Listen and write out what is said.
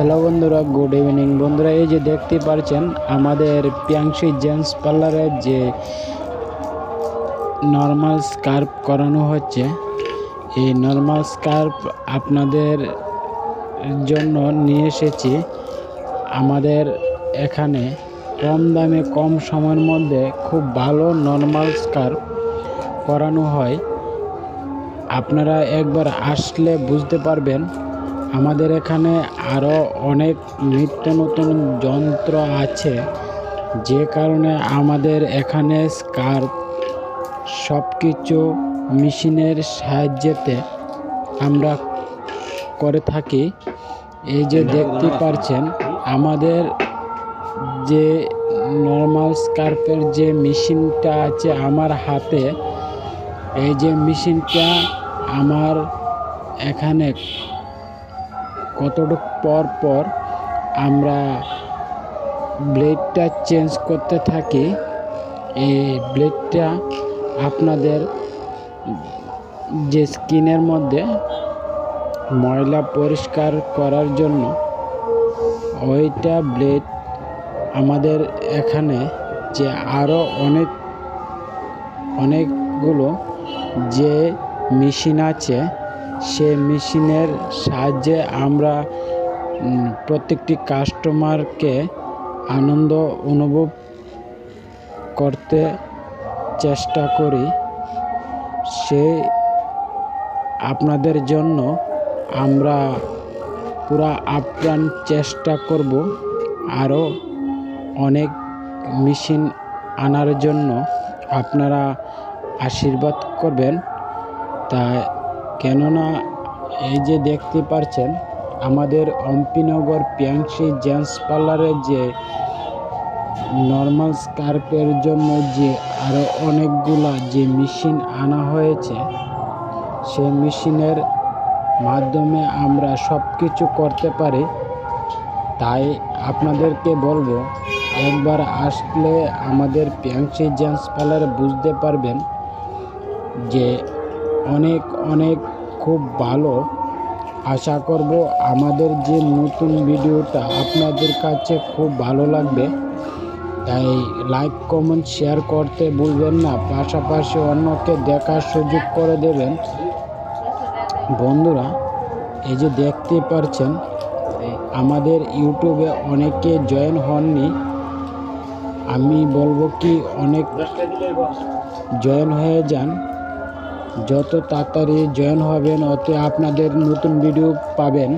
Hello বন্ধুরা, good evening বন্ধুরা। এই যে দেখতে পাচ্ছেন আমাদের পিয়াংশি জেন্টস পার্লারের যে নর্মাল স্কার্ফ করানো হচ্ছে। এই নর্মাল স্কার্ফ আপনাদের জন্য নিয়ে এসেছি। আমাদের এখানে কম দামে কম সময়ের মধ্যে খুব ভালো নর্মাল স্কার্ফ করানো হয়। আপনারা একবার আসলে বুঝতে পারবেন। আমাদের এখানে আরও অনেক নিত্য নতুন যন্ত্র আছে, যে কারণে আমাদের এখানে স্কার্ফ সব কিছু মেশিনের সাহায্যেতে আমরা করে থাকি। এই যে দেখতে পাচ্ছেন আমাদের যে নর্মাল স্কার্ফের যে মেশিনটা আছে আমার হাতে, এই যে মেশিনটা আমার এখানে কতটুক পর পর আমরা ব্লেডটা চেঞ্জ করতে থাকি। এই ব্লেডটা আপনাদের যে স্কিনের মধ্যে ময়লা পরিষ্কার করার জন্য ওইটা ব্লেড আমাদের এখানে যে আরও অনেকগুলো যে মেশিন আছে, সে মেশিনের সাহায্যে আমরা প্রত্যেকটি কাস্টমারকে আনন্দ অনুভব করতে চেষ্টা করি। সে আপনাদের জন্য আমরা পুরা আপ্রাণ চেষ্টা করব আরও অনেক মেশিন আনার জন্য। আপনারা আশীর্বাদ করবেন। তাই কেননা এই যে দেখতে পাচ্ছেন আমাদের অম্পিনগর পিয়াংশি জেন্টস পার্লারের যে নর্মাল স্কার্ফের জন্য যে আরও অনেকগুলা যে মেশিন আনা হয়েছে, সেই মেশিনের মাধ্যমে আমরা সব কিছু করতে পারি। তাই আপনাদেরকে বলবো, একবার আসলে আমাদের পিয়াংশি জেন্টস পার্লারে বুঝতে পারবেন যে অনেক খুব ভালো। আশা করব আমাদের যে নতুন ভিডিওটা আপনাদের কাছে খুব ভালো লাগবে। তাই লাইক কমেন্ট শেয়ার করতে ভুলবেন না, পাশাপাশি অন্যকে দেখার সুযোগ করে দেবেন। বন্ধুরা, এই যে দেখতে পাচ্ছেন আমাদের ইউটিউবে অনেকে জয়েন হননি। আমি বলবো কি, অনেক জয়েন হয়ে যান। যত তাড়াতাড়ি জয়েন হবেন, অত আপনাদের নতুন ভিডিও পাবেন।